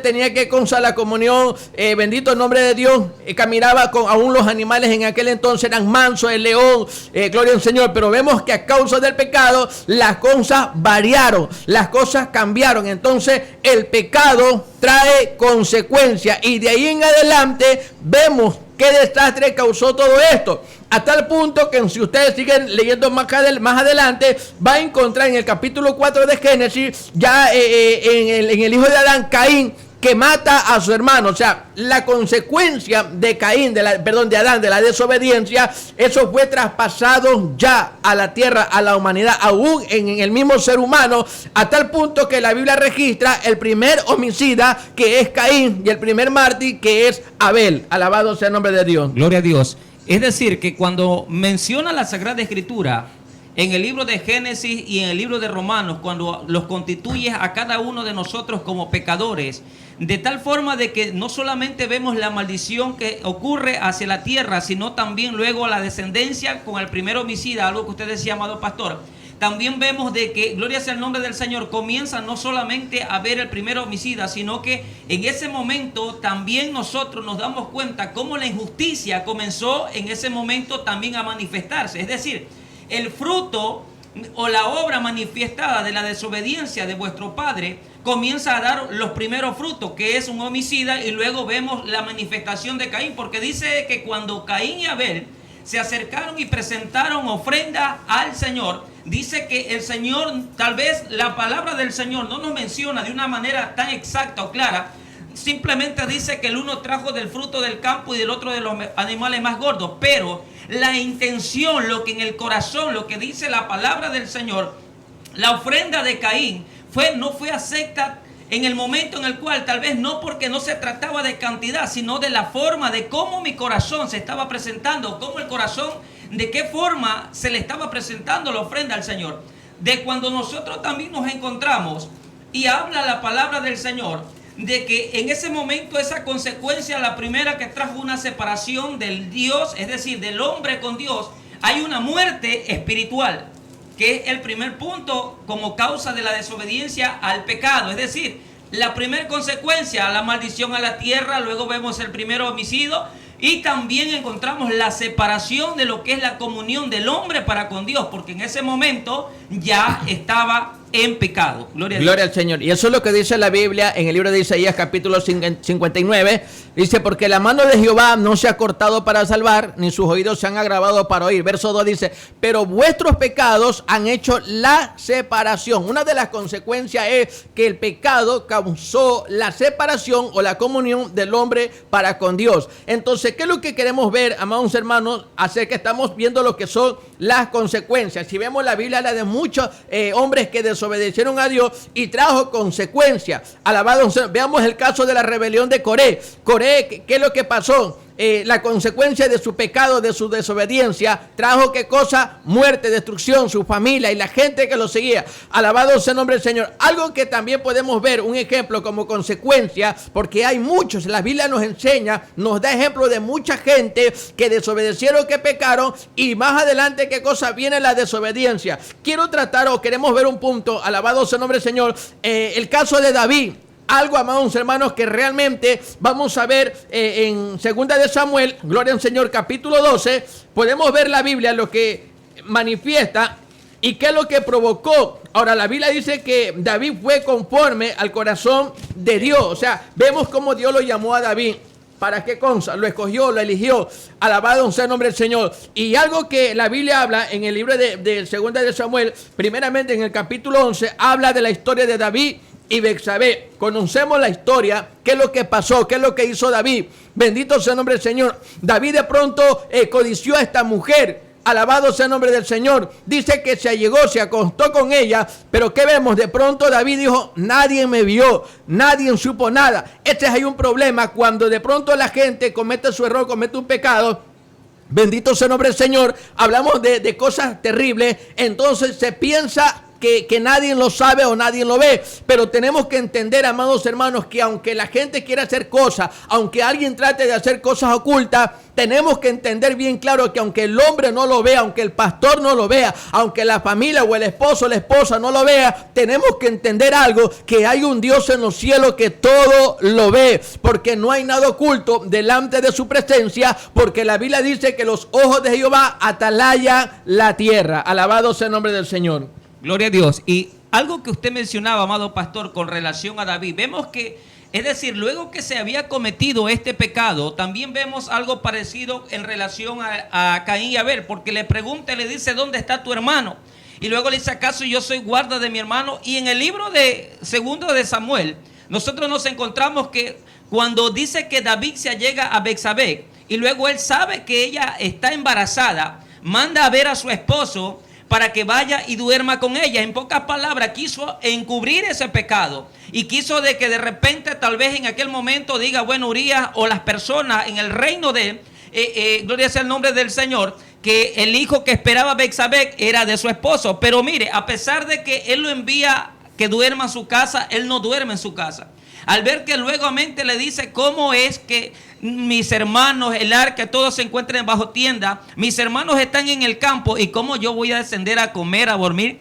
tenía que conservar la comunión, bendito el nombre de Dios, caminaba con aún los animales en aquel entonces eran mansos, el león, gloria al Señor, pero vemos que a causa del pecado las cosas variaron, las cosas cambiaron. Entonces el pecado trae consecuencias y de ahí en adelante vemos qué desastre causó todo esto. A tal punto que si ustedes siguen leyendo más adelante, va a encontrar en el capítulo 4 de Génesis, ya en el hijo de Adán, Caín, que mata a su hermano. O sea, la consecuencia de Caín, de Adán, de la desobediencia, eso fue traspasado ya a la tierra, a la humanidad, aún en el mismo ser humano, a tal punto que la Biblia registra el primer homicida, que es Caín, y el primer mártir, que es Abel. Alabado sea el nombre de Dios. Gloria a Dios. Es decir, que cuando menciona la Sagrada Escritura en el libro de Génesis y en el libro de Romanos, cuando los constituye a cada uno de nosotros como pecadores, de tal forma de que no solamente vemos la maldición que ocurre hacia la tierra, sino también luego la descendencia con el primer homicida, algo que usted decía, amado pastor. También vemos de que, gloria sea el nombre del Señor, comienza no solamente a ver el primer homicida, sino que en ese momento también nosotros nos damos cuenta cómo la injusticia comenzó en ese momento también a manifestarse. Es decir, el fruto o la obra manifiestada de la desobediencia de vuestro padre comienza a dar los primeros frutos, que es un homicida, y luego vemos la manifestación de Caín, porque dice que cuando Caín y Abel se acercaron y presentaron ofrenda al Señor, dice que el Señor, tal vez la palabra del Señor no nos menciona de una manera tan exacta o clara, simplemente dice que el uno trajo del fruto del campo y del otro de los animales más gordos, pero la intención, lo que en el corazón, lo que dice la palabra del Señor, la ofrenda de Caín no fue acepta en el momento en el cual, tal vez no porque no se trataba de cantidad, sino de la forma de cómo mi corazón se estaba presentando, cómo el corazón, de qué forma se le estaba presentando la ofrenda al Señor. De cuando nosotros también nos encontramos y habla la palabra del Señor, de que en ese momento esa consecuencia, la primera que trajo una separación del Dios, es decir, del hombre con Dios, hay una muerte espiritual, que es el primer punto como causa de la desobediencia al pecado. Es decir, la primera consecuencia, la maldición a la tierra, luego vemos el primer homicidio y también encontramos la separación de lo que es la comunión del hombre para con Dios, porque en ese momento ya estaba en pecado. Gloria al Señor. Y eso es lo que dice la Biblia en el libro de Isaías capítulo 59. Dice, porque la mano de Jehová no se ha cortado para salvar, ni sus oídos se han agravado para oír. Verso 2 dice, pero vuestros pecados han hecho la separación. Una de las consecuencias es que el pecado causó la separación o la comunión del hombre para con Dios. Entonces, ¿qué es lo que queremos ver, amados hermanos? Acerca que estamos viendo lo que son las consecuencias. Si vemos la Biblia, habla de muchos hombres que desobedecieron a Dios y trajo consecuencias. Alabado sea. Veamos el caso de la rebelión de Coré. Coré, ¿qué es lo que pasó? La consecuencia de su pecado, de su desobediencia, trajo ¿qué cosa? Muerte, destrucción, su familia y la gente que lo seguía. Alabado sea el nombre del Señor. Algo que también podemos ver, un ejemplo como consecuencia, porque hay muchos, la Biblia nos enseña, nos da ejemplo de mucha gente que desobedecieron, que pecaron, y más adelante ¿qué cosa? Viene la desobediencia. Quiero tratar o queremos ver un punto, alabado sea el nombre del Señor, el caso de David. Algo, amados hermanos, que realmente vamos a ver en Segunda de Samuel, gloria al Señor, capítulo 12, podemos ver la Biblia, lo que manifiesta y qué es lo que provocó. Ahora, la Biblia dice que David fue conforme al corazón de Dios. O sea, vemos cómo Dios lo llamó a David. ¿Para qué cosa? Lo escogió, lo eligió. Alabado sea el nombre del Señor. Y algo que la Biblia habla en el libro de Segunda de Samuel, primeramente en el capítulo 11, habla de la historia de David y Betsabé. Conocemos la historia, qué es lo que pasó, qué es lo que hizo David. Bendito sea el nombre del Señor. David de pronto codició a esta mujer. Alabado sea el nombre del Señor. Dice que se allegó, se acostó con ella. Pero ¿qué vemos? De pronto David dijo, nadie me vio, nadie supo nada. Hay un problema cuando de pronto la gente comete su error, comete un pecado. Bendito sea el nombre del Señor. Hablamos de cosas terribles. Entonces se piensa que nadie lo sabe o nadie lo ve. Pero tenemos que entender, amados hermanos, que aunque la gente quiera hacer cosas, aunque alguien trate de hacer cosas ocultas, tenemos que entender bien claro que aunque el hombre no lo vea, aunque el pastor no lo vea, aunque la familia o el esposo o la esposa no lo vea, tenemos que entender algo, que hay un Dios en los cielos que todo lo ve, porque no hay nada oculto delante de su presencia, porque la Biblia dice que los ojos de Jehová atalayan la tierra. Alabado sea el nombre del Señor. Gloria a Dios. Y algo que usted mencionaba, amado pastor, con relación a David, vemos que, es decir, luego que se había cometido este pecado, también vemos algo parecido en relación a Caín y Abel, porque le pregunta y le dice, ¿dónde está tu hermano? Y luego le dice, ¿acaso yo soy guarda de mi hermano? Y en el libro de segundo de Samuel, nosotros nos encontramos que cuando dice que David se allega a Betsabé, y luego él sabe que ella está embarazada, manda a ver a su esposo para que vaya y duerma con ella. En pocas palabras, quiso encubrir ese pecado y quiso de que de repente, tal vez en aquel momento diga, bueno, Urías o las personas en el reino de gloria sea el nombre del Señor, que el hijo que esperaba Betsabé era de su esposo. Pero mire, a pesar de que él lo envía que duerma en su casa, él no duerme en su casa. Al ver que luego le dice, ¿cómo es que mis hermanos, el arca, todos se encuentran bajo tienda? Mis hermanos están en el campo, ¿y cómo yo voy a descender a comer, a dormir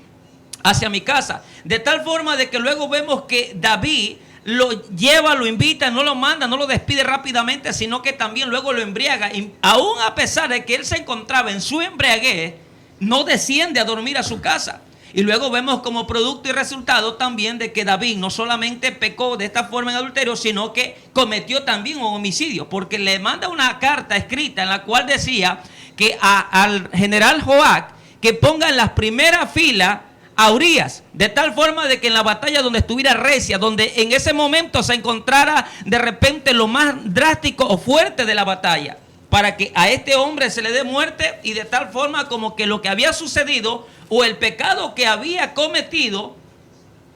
hacia mi casa? De tal forma de que luego vemos que David lo lleva, lo invita, no lo manda, no lo despide rápidamente, sino que también luego lo embriaga. Y aún a pesar de que él se encontraba en su embriaguez, no desciende a dormir a su casa. Y luego vemos como producto y resultado también de que David no solamente pecó de esta forma en adulterio, sino que cometió también un homicidio, porque le manda una carta escrita en la cual decía que al general Joab que ponga en las primeras filas a Urías, de tal forma de que en la batalla donde estuviera recia, donde en ese momento se encontrara de repente lo más drástico o fuerte de la batalla, para que a este hombre se le dé muerte, y de tal forma como que lo que había sucedido o el pecado que había cometido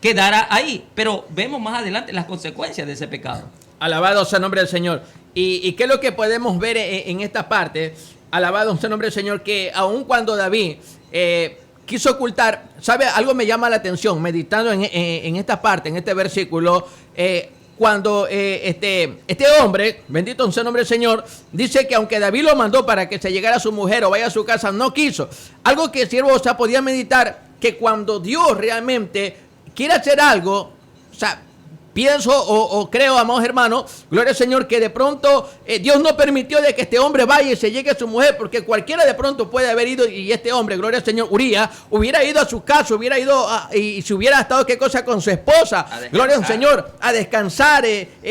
quedará ahí. Pero vemos más adelante las consecuencias de ese pecado. Alabado sea el nombre del Señor. ¿Y qué es lo que podemos ver en esta parte? Alabado sea el nombre del Señor, que aun cuando David quiso ocultar, ¿sabe? Algo me llama la atención, meditando en esta parte, en este versículo, cuando este hombre, bendito sea el nombre del Señor, dice que aunque David lo mandó para que se llegara a su mujer o vaya a su casa, no quiso. Algo que el siervo, o sea, podía meditar, que cuando Dios realmente quiere hacer algo, o sea, pienso o creo, amados hermanos, gloria al Señor, que de pronto Dios no permitió de que este hombre vaya y se llegue a su mujer, porque cualquiera de pronto puede haber ido, y este hombre, gloria al Señor, Urías, hubiera ido a su casa, hubiera ido y si hubiera estado, ¿qué cosa? Con su esposa, gloria al Señor, a descansar.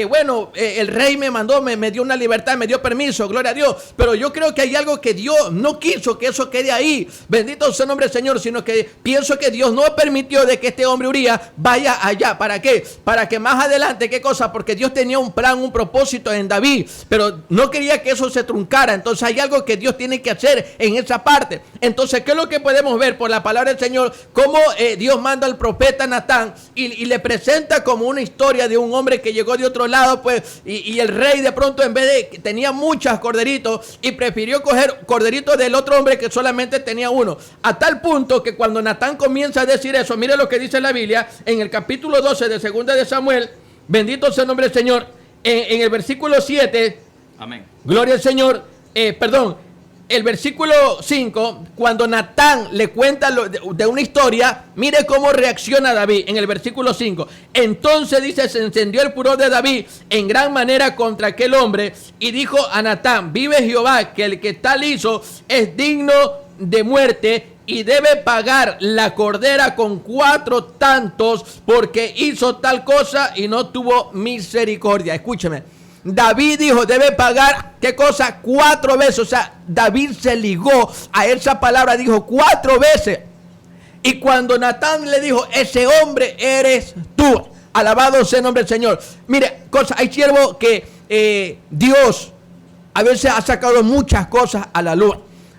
Bueno, el rey me mandó, me dio una libertad, me dio permiso, gloria a Dios, pero yo creo que hay algo que Dios no quiso que eso quede ahí, bendito sea el nombre del Señor, sino que pienso que Dios no permitió de que este hombre Urías vaya allá. ¿Para qué? Para que más adelante, ¿qué cosa? Porque Dios tenía un plan, un propósito en David, pero no quería que eso se truncara. Entonces hay algo que Dios tiene que hacer en esa parte. Entonces, ¿qué es lo que podemos ver por la palabra del Señor? Cómo Dios manda al profeta Natán y le presenta como una historia de un hombre que llegó de otro lado, pues, y el rey de pronto, en vez de, tenía muchos corderitos y prefirió coger corderitos del otro hombre que solamente tenía uno. A tal punto que cuando Natán comienza a decir eso, mire lo que dice la Biblia en el capítulo 12 de 2 de Samuel. Bendito sea el nombre del Señor. En el versículo 7, amén. Gloria al Señor. El versículo 5, cuando Natán le cuenta de una historia, mire cómo reacciona David en el versículo 5. Entonces dice, se encendió el furor de David en gran manera contra aquel hombre y dijo a Natán, vive Jehová, que el que tal hizo es digno de muerte y debe pagar la cordera con 4 tantos porque hizo tal cosa y no tuvo misericordia. Escúcheme, David dijo, debe pagar, ¿qué cosa? 4 veces. O sea, David se ligó a esa palabra, dijo 4 veces. Y cuando Natán le dijo, ese hombre eres tú. Alabado sea el nombre del Señor. Mire, hay siervo que Dios a veces ha sacado muchas cosas a la luz.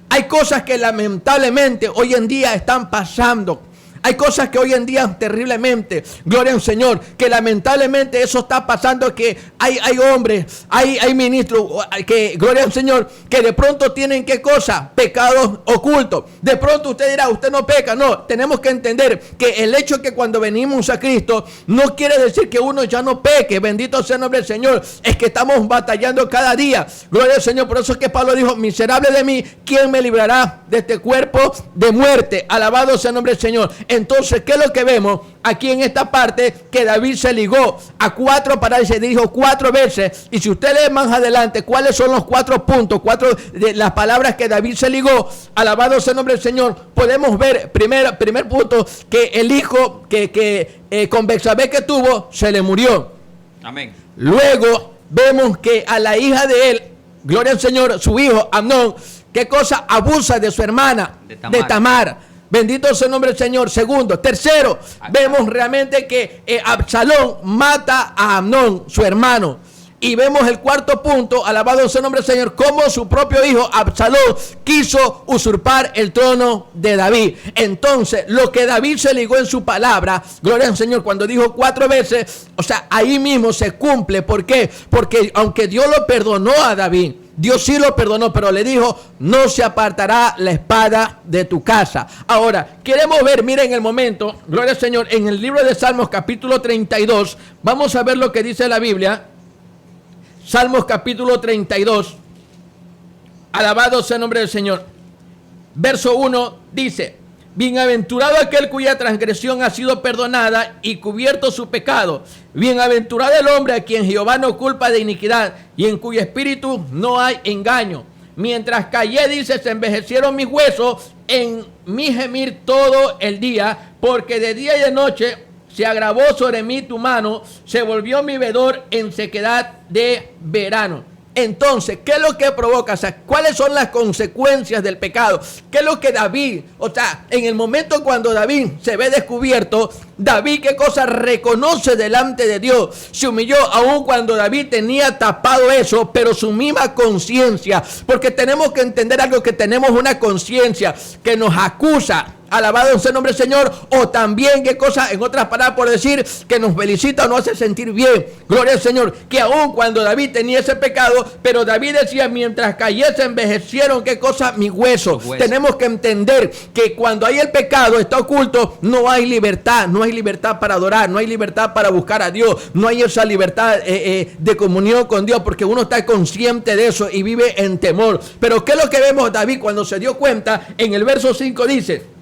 Hay cosas que lamentablemente hoy en día están pasando. Hay cosas que hoy en día terriblemente, gloria al Señor, que lamentablemente eso está pasando, que hay hombres, hay ministros, que gloria al Señor, que de pronto tienen ¿qué cosa? Pecados ocultos. De pronto usted dirá, usted no peca. No, tenemos que entender que el hecho que cuando venimos a Cristo no quiere decir que uno ya no peque. Bendito sea el nombre del Señor. Es que estamos batallando cada día. Gloria al Señor. Por eso es que Pablo dijo, miserable de mí, ¿quién me librará de este cuerpo de muerte? Alabado sea el nombre del Señor. Entonces, ¿qué es lo que vemos aquí en esta parte? Que David se ligó a 4 paradas, se dijo 4 veces. Y si usted lee más adelante, ¿cuáles son los 4 puntos? 4 de las palabras que David se ligó. Alabado sea el nombre del Señor. Podemos ver, primer punto, que el hijo con Betsabé que tuvo, se le murió. Amén. Luego vemos que a la hija de él, gloria al Señor, su hijo Amnón, ¿qué cosa? Abusa de su hermana, de Tamar. Bendito sea el nombre del Señor. Segundo. Tercero, vemos realmente que Absalón mata a Amnón, su hermano. Y vemos el cuarto punto, alabado sea el nombre del Señor, cómo su propio hijo Absalón quiso usurpar el trono de David. Entonces, lo que David se ligó en su palabra, gloria al Señor, cuando dijo 4 veces, o sea, ahí mismo se cumple. ¿Por qué? Porque aunque Dios lo perdonó a David, Dios sí lo perdonó, pero le dijo, no se apartará la espada de tu casa. Ahora, queremos ver, miren el momento, gloria al Señor, en el libro de Salmos capítulo 32, vamos a ver lo que dice la Biblia. Salmos capítulo 32, alabado sea el nombre del Señor. Verso 1 dice, bienaventurado aquel cuya transgresión ha sido perdonada y cubierto su pecado. Bienaventurado el hombre a quien Jehová no culpa de iniquidad y en cuyo espíritu no hay engaño. Mientras callé, dice, se envejecieron mis huesos en mi gemir todo el día, porque de día y de noche se agravó sobre mí tu mano, se volvió mi vedor en sequedad de verano. Entonces, ¿qué es lo que provoca? O sea, ¿cuáles son las consecuencias del pecado? ¿Qué es lo que David, o sea, en el momento cuando David se ve descubierto, David, ¿qué cosa? Reconoce delante de Dios. Se humilló aun cuando David tenía tapado eso, pero su misma conciencia, porque tenemos que entender algo, que tenemos una conciencia que nos acusa. Alabado sea el nombre del Señor. O también, ¿qué cosa? En otras palabras, por decir, que nos felicita o nos hace sentir bien. Gloria al Señor. Que aun cuando David tenía ese pecado, pero David decía, mientras cayese envejecieron, ¿qué cosa? Mis huesos. Tenemos que entender que cuando hay el pecado, está oculto, no hay libertad. No hay libertad para adorar, no hay libertad para buscar a Dios, no hay esa libertad de comunión con Dios, porque uno está consciente de eso y vive en temor. Pero ¿qué es lo que vemos David cuando se dio cuenta? En el verso 5 dice,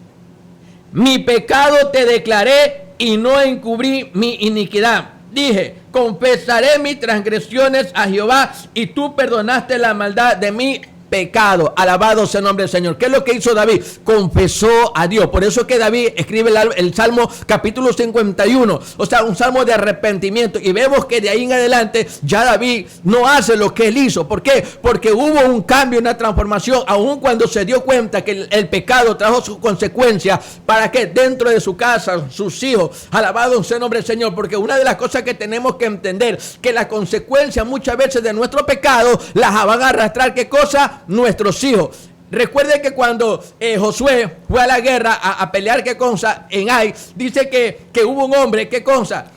mi pecado te declaré y no encubrí mi iniquidad. Dije, confesaré mis transgresiones a Jehová y tú perdonaste la maldad de mi pecado. Alabado sea el nombre del Señor. ¿Qué es lo que hizo David? Confesó a Dios. Por eso es que David escribe el Salmo capítulo 51, o sea, un salmo de arrepentimiento, y vemos que de ahí en adelante ya David no hace lo que él hizo. ¿Por qué? Porque hubo un cambio, una transformación, aun cuando se dio cuenta que el pecado trajo sus consecuencias. ¿Para qué? Dentro de su casa, sus hijos. Alabado sea el nombre del Señor, porque una de las cosas que tenemos que entender, que las consecuencias muchas veces de nuestro pecado las van a arrastrar, ¿qué cosa? Nuestros hijos. Recuerde que cuando Josué fue a la guerra a pelear, ¿qué cosa? En Ai, dice que hubo un hombre, ¿qué cosa?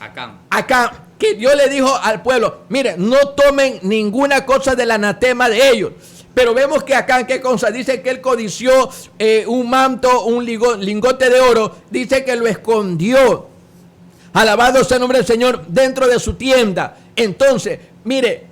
Acá, que Dios le dijo al pueblo, mire, no tomen ninguna cosa del anatema de ellos. Pero vemos que acá, ¿qué cosa? Dice que él codició un manto, un lingote de oro, dice que lo escondió. Alabado sea el nombre del Señor, dentro de su tienda. Entonces, mire,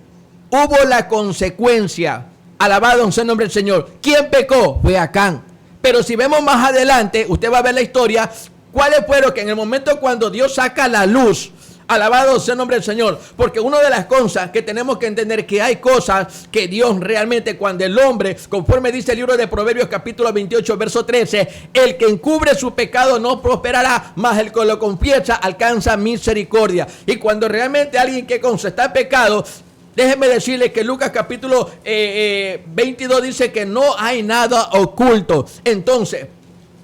hubo la consecuencia. Alabado sea el nombre del Señor. ¿Quién pecó? Fue Acán. Pero si vemos más adelante, usted va a ver la historia, cuáles fueron que en el momento cuando Dios saca la luz, alabado sea el nombre del Señor, porque una de las cosas que tenemos que entender, que hay cosas que Dios realmente, cuando el hombre, conforme dice el libro de Proverbios capítulo 28 verso 13, el que encubre su pecado no prosperará, mas el que lo confiesa alcanza misericordia. Y cuando realmente alguien que está en pecado, déjeme decirle que Lucas capítulo 22 dice que no hay nada oculto. Entonces,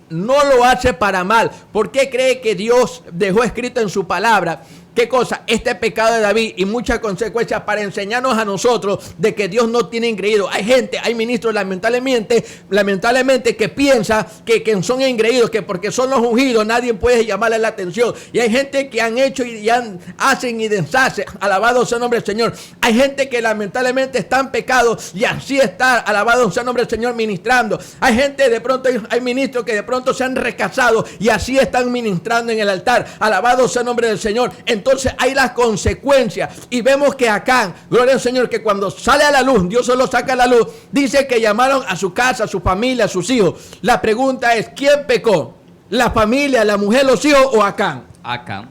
no lo hace para mal. ¿Por qué cree que Dios dejó escrito en su palabra ¿Qué cosa? Este pecado de David y muchas consecuencias para enseñarnos a nosotros de que Dios no tiene engreído. Hay gente, hay ministros lamentablemente que piensa que son engreídos, que porque son los ungidos nadie puede llamarle la atención. Y hay gente que han hecho y hacen y deshacen. Alabado sea el nombre del Señor. Hay gente que lamentablemente está en pecado y así está, alabado sea el nombre del Señor, ministrando. Hay gente, de pronto hay ministros que de pronto se han recasado y así están ministrando en el altar. Alabado sea el nombre del Señor. Entonces hay las consecuencias y vemos que Acán, gloria al Señor, que cuando sale a la luz, Dios solo saca a la luz, dice que llamaron a su casa, a su familia, a sus hijos. La pregunta es, ¿quién pecó? ¿La familia, la mujer, los hijos o Acán? Acán.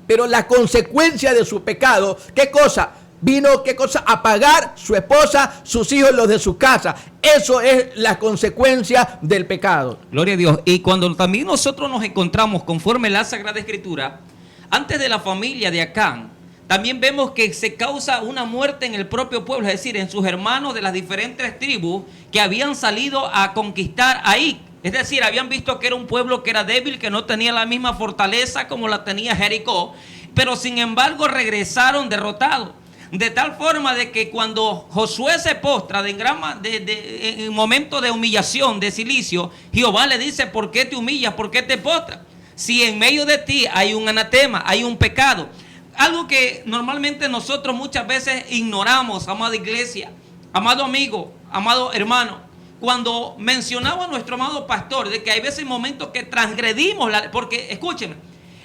Pero la consecuencia de su pecado, ¿qué cosa? Vino, ¿qué cosa? A pagar su esposa, sus hijos, los de su casa. Eso es la consecuencia del pecado. Gloria a Dios. Y cuando también nosotros nos encontramos conforme la Sagrada Escritura, antes de la familia de Acán, también vemos que se causa una muerte en el propio pueblo, es decir, en sus hermanos de las diferentes tribus que habían salido a conquistar ahí. Es decir, habían visto que era un pueblo que era débil, que no tenía la misma fortaleza como la tenía Jericó, pero sin embargo regresaron derrotados. De tal forma de que cuando Josué se postra en momento de humillación, de cilicio, Jehová le dice, ¿por qué te humillas? ¿Por qué te postras? Si en medio de ti hay un anatema, hay un pecado. Algo que normalmente nosotros muchas veces ignoramos, amada iglesia, amado amigo, amado hermano. Cuando mencionaba a nuestro amado pastor de que hay veces momentos que transgredimos porque escúcheme,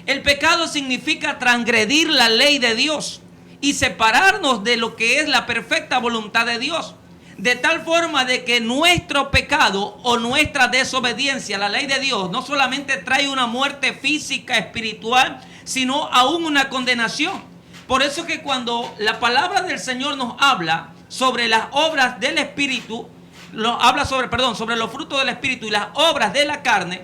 el pecado significa transgredir la ley de Dios y separarnos de lo que es la perfecta voluntad de Dios. De tal forma de que nuestro pecado o nuestra desobediencia a la ley de Dios no solamente trae una muerte física, espiritual, sino aún una condenación. Por eso que cuando la palabra del Señor nos habla sobre las obras del Espíritu, sobre los frutos del Espíritu y las obras de la carne,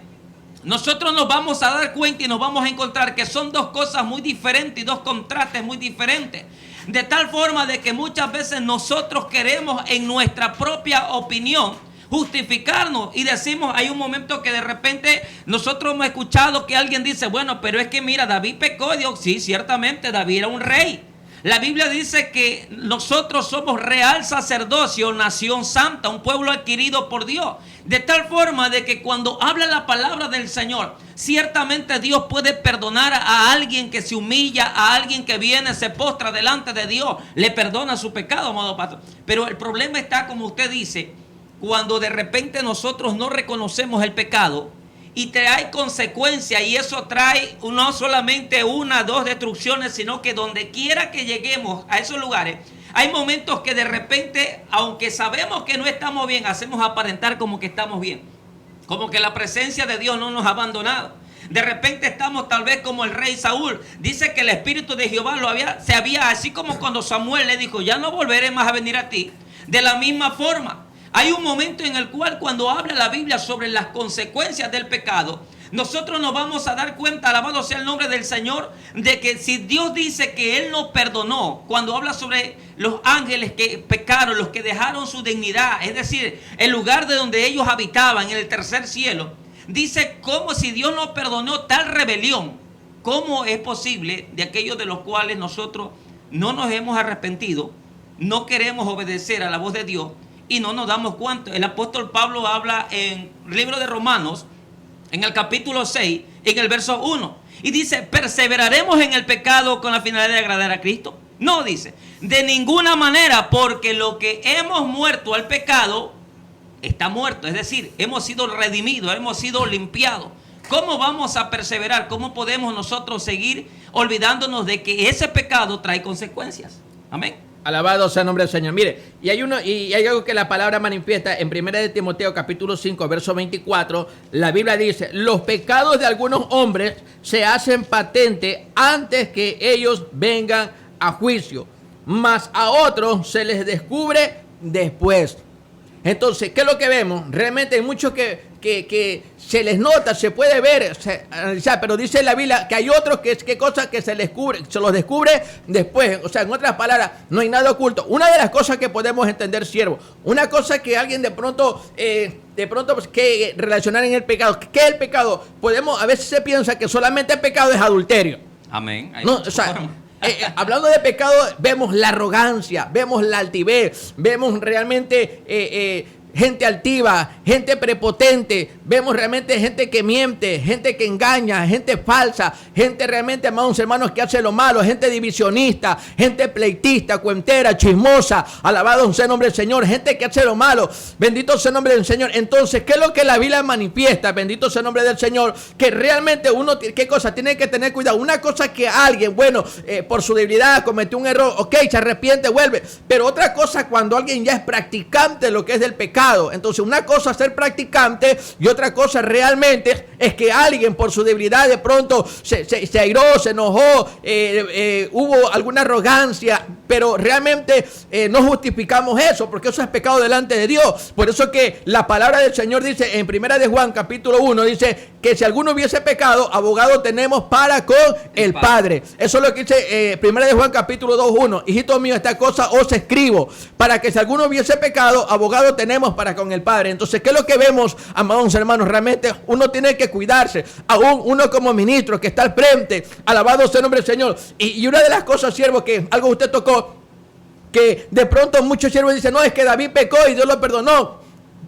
nosotros nos vamos a dar cuenta y nos vamos a encontrar que son dos cosas muy diferentes y dos contrastes muy diferentes. De tal forma de que muchas veces nosotros queremos en nuestra propia opinión justificarnos y decimos, hay un momento que de repente nosotros hemos escuchado que alguien dice, bueno, pero es que mira, David pecó. Y Dios, sí, ciertamente David era un rey. La Biblia dice que nosotros somos real sacerdocio, nación santa, un pueblo adquirido por Dios. De tal forma de que cuando habla la palabra del Señor, ciertamente Dios puede perdonar a alguien que se humilla, a alguien que viene, se postra delante de Dios, le perdona su pecado, amado pastor. Pero el problema está, como usted dice, cuando de repente nosotros no reconocemos el pecado y trae consecuencias, y eso trae no solamente una, dos destrucciones, sino que donde quiera que lleguemos a esos lugares, hay momentos que de repente, aunque sabemos que no estamos bien, hacemos aparentar como que estamos bien, como que la presencia de Dios no nos ha abandonado. De repente estamos tal vez como el rey Saúl. Dice que el espíritu de Jehová se había, así como cuando Samuel le dijo, ya no volveré más a venir a ti. De la misma forma, hay un momento en el cual cuando habla la Biblia sobre las consecuencias del pecado, nosotros nos vamos a dar cuenta, alabado sea el nombre del Señor, de que si Dios dice que Él nos perdonó, cuando habla sobre los ángeles que pecaron, los que dejaron su dignidad, es decir, el lugar de donde ellos habitaban, en el tercer cielo, dice como si Dios nos perdonó tal rebelión, ¿cómo es posible de aquellos de los cuales nosotros no nos hemos arrepentido, no queremos obedecer a la voz de Dios y no nos damos cuenta? El apóstol Pablo habla en el libro de Romanos, en el capítulo 6, en el verso 1, y dice, ¿perseveraremos en el pecado con la finalidad de agradar a Cristo? No, dice, de ninguna manera, porque lo que hemos muerto al pecado está muerto, es decir, hemos sido redimidos, hemos sido limpiados. ¿Cómo vamos a perseverar? ¿Cómo podemos nosotros seguir olvidándonos de que ese pecado trae consecuencias? Amén. Alabado sea el nombre del Señor. Mire, y hay algo que la palabra manifiesta en 1 de Timoteo capítulo 5, verso 24. La Biblia dice, los pecados de algunos hombres se hacen patentes antes que ellos vengan a juicio, mas a otros se les descubre después. Entonces, ¿qué es lo que vemos? Realmente hay muchos que se les nota, se puede ver, pero dice la Biblia que hay otros que cosas que se los descubre después. O sea, en otras palabras, no hay nada oculto. Una de las cosas que podemos entender, siervo, una cosa que alguien de pronto pues, que relacionar en el pecado. ¿Qué es el pecado? A veces se piensa que solamente el pecado es adulterio. Amén. Hay No, muchas o sea, formas. hablando de pecado, vemos la arrogancia, vemos la altivez, vemos realmente gente altiva, gente prepotente, vemos realmente gente que miente, gente que engaña, gente falsa, gente realmente, amados hermanos, que hace lo malo, gente divisionista, gente pleitista, cuentera, chismosa, alabado sea el nombre del Señor, gente que hace lo malo, bendito sea el nombre del Señor. Entonces, ¿qué es lo que la Biblia manifiesta? Bendito sea el nombre del Señor, que realmente uno, ¿qué cosa? Tiene que tener cuidado. Una cosa que alguien, bueno, por su debilidad cometió un error, ok, se arrepiente, vuelve, pero otra cosa cuando alguien ya es practicante de lo que es del pecado. Entonces, una cosa es ser practicante y otra cosa realmente es que alguien por su debilidad de pronto se airó, se enojó, hubo alguna arrogancia, pero realmente no justificamos eso, porque eso es pecado delante de Dios. Por eso que la palabra del Señor dice en 1 de Juan capítulo 1, dice que si alguno hubiese pecado, abogado tenemos para con el Padre. Eso es lo que dice 1 de Juan capítulo 2, 1. Hijito mío, esta cosa os escribo para que si alguno hubiese pecado, abogado tenemos para con el Padre. Entonces, ¿qué es lo que vemos, amados hermanos? Realmente uno tiene que cuidarse, aún uno como ministro que está al frente, alabado sea el nombre del Señor. Y una de las cosas, siervo, que algo usted tocó, que de pronto muchos siervos dicen, no, es que David pecó y Dios lo perdonó.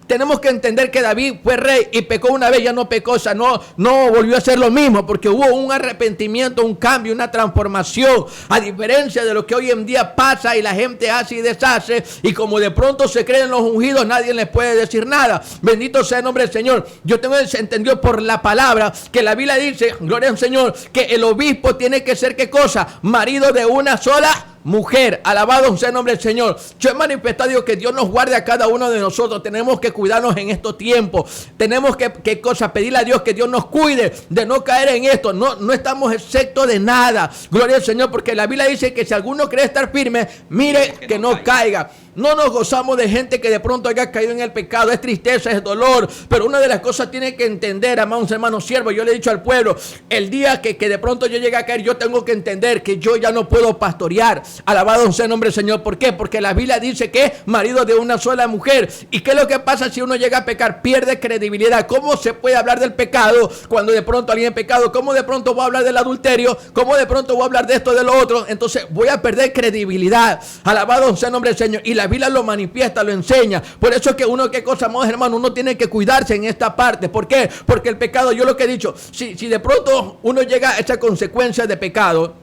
Tenemos que entender que David fue rey y pecó una vez, ya no pecó, o sea, no volvió a hacer lo mismo, porque hubo un arrepentimiento, un cambio, una transformación, a diferencia de lo que hoy en día pasa y la gente hace y deshace, y como de pronto se creen los ungidos, nadie les puede decir nada. Bendito sea el nombre del Señor. Yo tengo entendido por la palabra que la Biblia dice, gloria al Señor, que el obispo tiene que ser, ¿qué cosa? Marido de una sola mujer. Alabado sea el nombre del Señor. Yo he manifestado que Dios nos guarde a cada uno de nosotros. Tenemos que cuidarnos en estos tiempos. Tenemos que pedirle a Dios que Dios nos cuide de no caer en esto. No estamos exentos de nada. Gloria al Señor, porque la Biblia dice que si alguno cree estar firme, mire que no caiga. No nos gozamos de gente que de pronto haya caído en el pecado. Es tristeza, es dolor. Pero una de las cosas tiene que entender, amados hermanos siervos. Yo le he dicho al pueblo, el día que de pronto yo llegue a caer, yo tengo que entender que yo ya no puedo pastorear. Alabado sea el nombre del Señor. ¿Por qué? Porque la Biblia dice que es marido de una sola mujer. ¿Y qué es lo que pasa si uno llega a pecar? Pierde credibilidad. ¿Cómo se puede hablar del pecado cuando de pronto alguien pecado? ¿Cómo de pronto voy a hablar del adulterio? ¿Cómo de pronto voy a hablar de esto, de lo otro? Entonces voy a perder credibilidad. Alabado sea el nombre del Señor. Y la Biblia lo manifiesta, lo enseña. Por eso es que uno, ¿qué cosa, amados hermanos? Uno tiene que cuidarse en esta parte. ¿Por qué? Porque el pecado, yo lo que he dicho, si de pronto uno llega a esa consecuencia de pecado,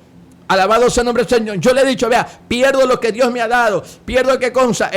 alabado sea el nombre del Señor, yo le he dicho, vea, pierdo lo que Dios me ha dado, pierdo qué cosa,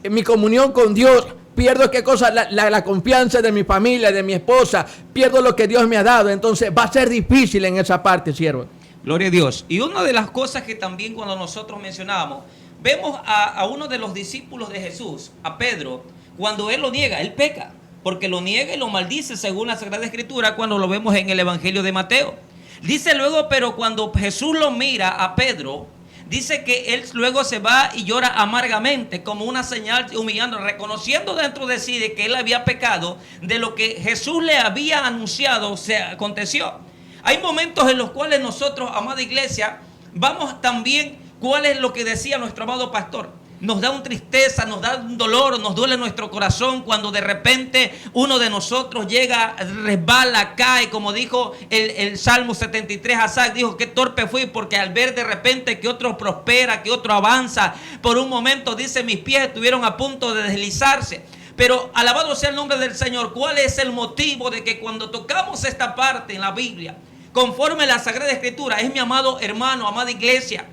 mi comunión con Dios, pierdo qué cosa, la confianza de mi familia, de mi esposa, pierdo lo que Dios me ha dado. Entonces va a ser difícil en esa parte, siervo. Gloria a Dios. Y una de las cosas que también cuando nosotros mencionábamos, vemos a uno de los discípulos de Jesús, a Pedro, cuando él lo niega, él peca, porque lo niega y lo maldice según la Sagrada Escritura cuando lo vemos en el Evangelio de Mateo. Dice luego, pero cuando Jesús lo mira a Pedro, dice que él luego se va y llora amargamente como una señal humillando, reconociendo dentro de sí de que él había pecado, de lo que Jesús le había anunciado se aconteció. Hay momentos en los cuales nosotros, amada iglesia, vamos también. ¿Cuál es lo que decía nuestro amado pastor? Nos da una tristeza, nos da un dolor, nos duele nuestro corazón cuando de repente uno de nosotros llega, resbala, cae, como dijo el Salmo 73, Asaf dijo, qué torpe fui, porque al ver de repente que otro prospera, que otro avanza, por un momento dice, mis pies estuvieron a punto de deslizarse. Pero alabado sea el nombre del Señor. ¿Cuál es el motivo de que cuando tocamos esta parte en la Biblia, conforme a la Sagrada Escritura, es mi amado hermano, amada iglesia,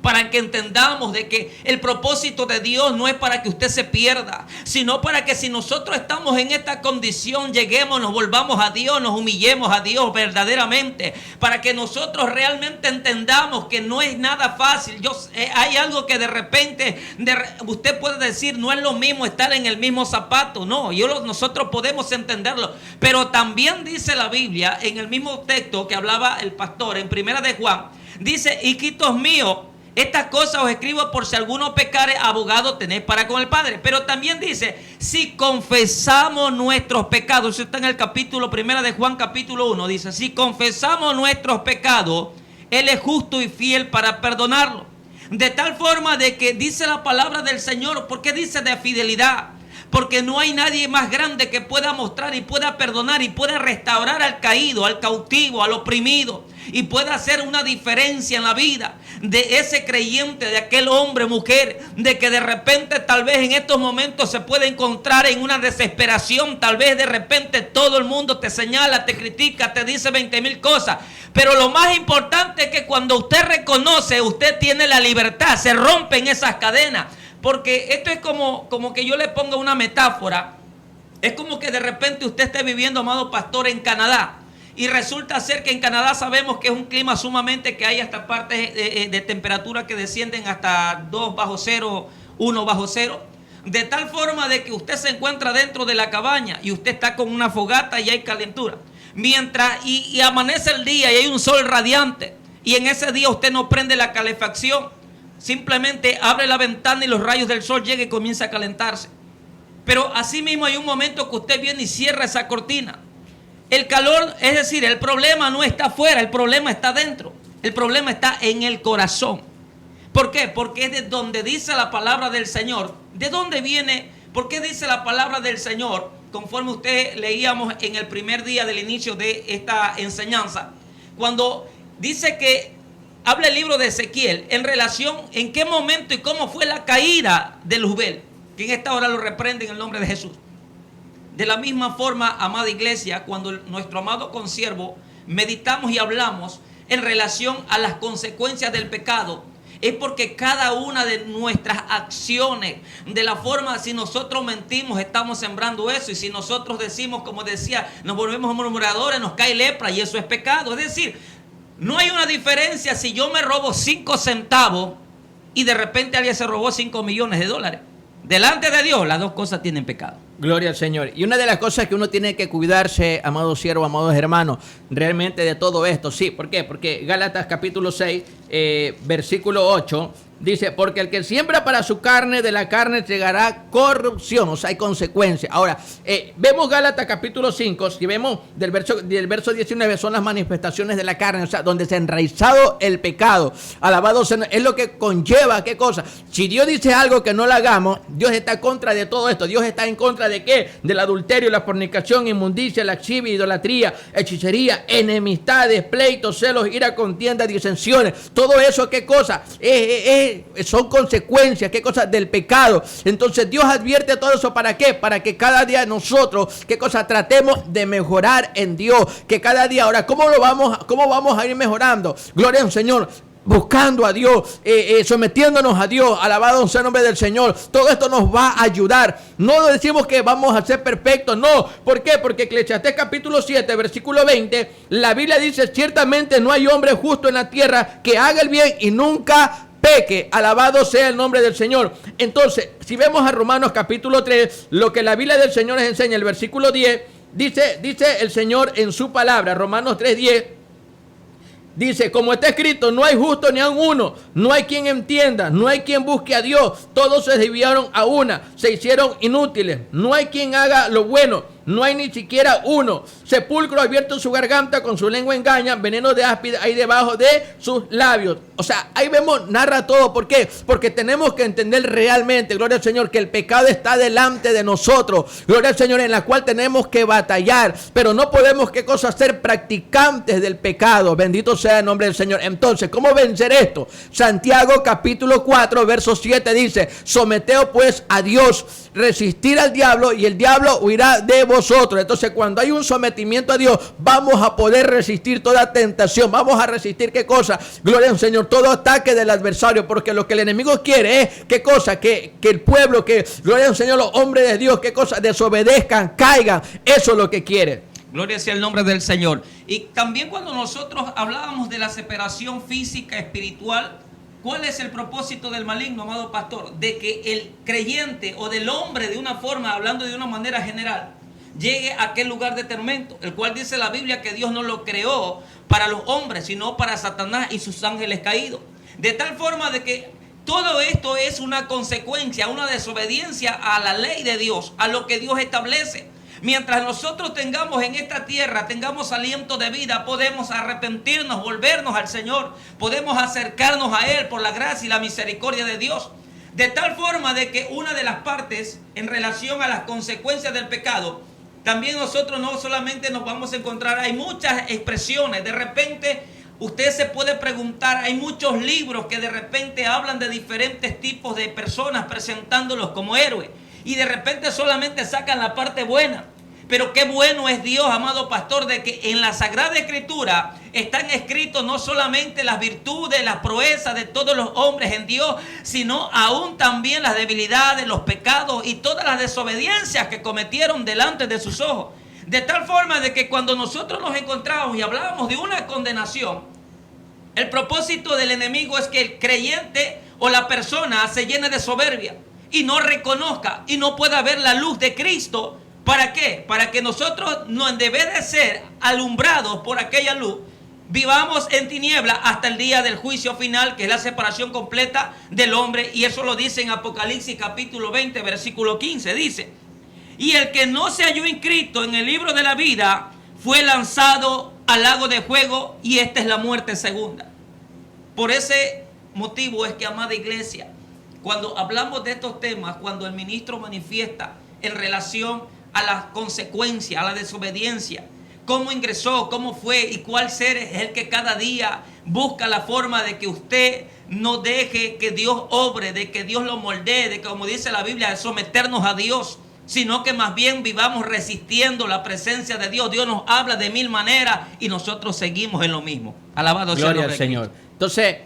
para que entendamos de que el propósito de Dios no es para que usted se pierda, sino para que si nosotros estamos en esta condición, lleguemos, nos volvamos a Dios, nos humillemos a Dios verdaderamente, para que nosotros realmente entendamos que no es nada fácil. Hay algo que de repente usted puede decir, no es lo mismo estar en el mismo zapato. No, nosotros podemos entenderlo, pero también dice la Biblia, en el mismo texto que hablaba el pastor, en 1 de Juan, dice, hijitos míos, estas cosas os escribo por si alguno pecare, abogado tenéis para con el Padre. Pero también dice, si confesamos nuestros pecados, eso está en el capítulo 1 de Juan, capítulo 1, dice, si confesamos nuestros pecados, Él es justo y fiel para perdonarlo. De tal forma de que dice la palabra del Señor, ¿por qué dice de fidelidad? porque no hay nadie más grande que pueda mostrar y pueda perdonar y pueda restaurar al caído, al cautivo, al oprimido, y pueda hacer una diferencia en la vida de ese creyente, de aquel hombre, mujer, de que de repente tal vez en estos momentos se puede encontrar en una desesperación. Tal vez de repente todo el mundo te señala, te critica, te dice 20,000 cosas, pero lo más importante es que cuando usted reconoce, usted tiene la libertad, se rompen esas cadenas. Porque esto es como que yo le ponga una metáfora. Es como que de repente usted esté viviendo, amado pastor, en Canadá. Y resulta ser que en Canadá sabemos que es un clima sumamente, que hay hasta partes de temperatura que descienden hasta 2 bajo cero, 1 bajo cero. De tal forma de que usted se encuentra dentro de la cabaña y usted está con una fogata y hay calentura. Mientras y amanece el día y hay un sol radiante. Y en ese día usted no prende la calefacción. Simplemente abre la ventana y los rayos del sol llegan y comienza a calentarse. Pero así mismo hay un momento que usted viene y cierra esa cortina. El calor, es decir, el problema no está afuera, el problema está dentro. El problema está en el corazón. ¿Por qué? Porque es de donde dice la palabra del Señor. ¿De dónde viene? ¿Por qué dice la palabra del Señor? Conforme usted leíamos en el primer día del inicio de esta enseñanza. Cuando dice que habla el libro de Ezequiel en relación en qué momento y cómo fue la caída de Luzbel, que en esta hora lo reprende en el nombre de Jesús. De la misma forma, amada iglesia, cuando nuestro amado consiervo meditamos y hablamos en relación a las consecuencias del pecado, es porque cada una de nuestras acciones, de la forma, si nosotros mentimos, estamos sembrando eso. Y si nosotros decimos, como decía, nos volvemos murmuradores, nos cae lepra y eso es pecado. Es decir, no hay una diferencia si yo me robo 5 centavos y de repente alguien se robó 5 millones de dólares. Delante de Dios, las dos cosas tienen pecado. Gloria al Señor. Y una de las cosas que uno tiene que cuidarse, amados siervos, amados hermanos, realmente de todo esto. Sí, ¿por qué? Porque Gálatas capítulo 6, versículo 8, dice, porque el que siembra para su carne, de la carne llegará corrupción, o sea, hay consecuencias. Ahora, vemos Gálatas capítulo 5, si vemos del verso 19, son las manifestaciones de la carne, o sea, donde se ha enraizado el pecado. Alabado sea, es lo que conlleva, ¿qué cosa? Si Dios dice algo que no lo hagamos, Dios está en contra de todo esto. Dios está en contra ¿de qué? Del adulterio, la fornicación, inmundicia, lascivia, idolatría, hechicería, enemistades, pleitos, celos, ira, contienda, disensiones. Todo eso, ¿qué cosa? Son consecuencias, ¿qué cosa? Del pecado. Entonces Dios advierte todo eso, ¿para qué? Para que cada día nosotros, ¿qué cosa? Tratemos de mejorar en Dios. Que cada día, ahora, ¿cómo vamos a ir mejorando? Gloria al Señor. Buscando a Dios, sometiéndonos a Dios, alabado sea el nombre del Señor. Todo esto nos va a ayudar. No decimos que vamos a ser perfectos, no. ¿Por qué? Porque Eclesiastés capítulo 7, versículo 20, la Biblia dice, ciertamente no hay hombre justo en la tierra que haga el bien y nunca peque. Alabado sea el nombre del Señor. Entonces, si vemos a Romanos capítulo 3, lo que la Biblia del Señor nos enseña, el versículo 10, dice el Señor en su palabra, Romanos 3:10, dice, como está escrito, no hay justo ni aun uno, no hay quien entienda, no hay quien busque a Dios, todos se desviaron a una, se hicieron inútiles, no hay quien haga lo bueno, no hay ni siquiera uno. Sepulcro abierto en su garganta, con su lengua engaña, veneno de áspida hay debajo de sus labios. O sea, ahí vemos, narra todo. ¿Por qué? Porque tenemos que entender realmente, gloria al Señor, que el pecado está delante de nosotros. Gloria al Señor, en la cual tenemos que batallar, pero no podemos, ¿qué cosa? Ser practicantes del pecado. Bendito sea el nombre del Señor. Entonces, ¿cómo vencer esto? Santiago capítulo 4, verso 7 dice, someteos pues a Dios, resistir al diablo y el diablo huirá de vosotros. Entonces, cuando hay un sometimiento a Dios, vamos a poder resistir toda tentación. Vamos a resistir, ¿qué cosa? Gloria al Señor, todo ataque del adversario, porque lo que el enemigo quiere es, ¿qué cosa? Que el pueblo, que, gloria al Señor, los hombres de Dios, ¿qué cosa? Desobedezcan, caigan. Eso es lo que quiere. Gloria sea el nombre del Señor. Y también cuando nosotros hablábamos de la separación física, espiritual, ¿cuál es el propósito del maligno, amado pastor? De que el creyente o del hombre, de una forma, hablando de una manera general, llegue a aquel lugar de tormento, el cual dice la Biblia que Dios no lo creó para los hombres, sino para Satanás y sus ángeles caídos. De tal forma de que todo esto es una consecuencia, una desobediencia a la ley de Dios, a lo que Dios establece. Mientras nosotros tengamos en esta tierra, tengamos aliento de vida, podemos arrepentirnos, volvernos al Señor, podemos acercarnos a Él por la gracia y la misericordia de Dios. De tal forma de que una de las partes en relación a las consecuencias del pecado, también nosotros no solamente nos vamos a encontrar, hay muchas expresiones. De repente usted se puede preguntar, hay muchos libros que de repente hablan de diferentes tipos de personas presentándolos como héroes. Y de repente solamente sacan la parte buena. Pero qué bueno es Dios, amado pastor, de que en la Sagrada Escritura están escritos no solamente las virtudes, las proezas de todos los hombres en Dios, sino aún también las debilidades, los pecados y todas las desobediencias que cometieron delante de sus ojos. De tal forma de que cuando nosotros nos encontramos y hablábamos de una condenación, el propósito del enemigo es que el creyente o la persona se llene de soberbia y no reconozca y no pueda ver la luz de Cristo. ¿Para qué? Para que nosotros, no en vez de ser alumbrados por aquella luz, vivamos en tiniebla hasta el día del juicio final, que es la separación completa del hombre. Y eso lo dice en Apocalipsis capítulo 20, versículo 15. Dice: y el que no se halló inscrito en el libro de la vida fue lanzado al lago de fuego, y esta es la muerte segunda. Por ese motivo es que, amada iglesia, cuando hablamos de estos temas, cuando el ministro manifiesta en relación a las consecuencias, a la desobediencia, cómo ingresó, cómo fue y cuál ser es el que cada día busca la forma de que usted no deje que Dios obre, de que Dios lo moldee, de que, como dice la Biblia, de someternos a Dios, sino que más bien vivamos resistiendo la presencia de Dios. Dios nos habla de mil maneras y nosotros seguimos en lo mismo. Alabado sea el Gloria nombre al de Señor. Cristo. Entonces,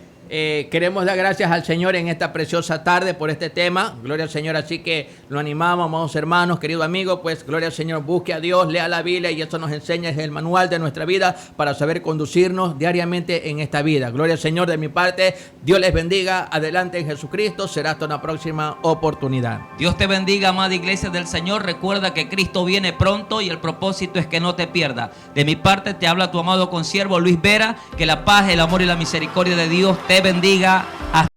queremos dar gracias al Señor en esta preciosa tarde por este tema. Gloria al Señor. Así que lo animamos, amados hermanos, querido amigo. Pues gloria al Señor. Busque a Dios, lea la Biblia, y esto nos enseña, es el manual de nuestra vida para saber conducirnos diariamente en esta vida. Gloria al Señor. De mi parte, Dios les bendiga. Adelante en Jesucristo. Será hasta una próxima oportunidad. Dios te bendiga, amada iglesia del Señor. Recuerda que Cristo viene pronto y el propósito es que no te pierdas. De mi parte te habla tu amado consiervo Luis Vera. Que la paz, el amor y la misericordia de Dios te bendiga. Hasta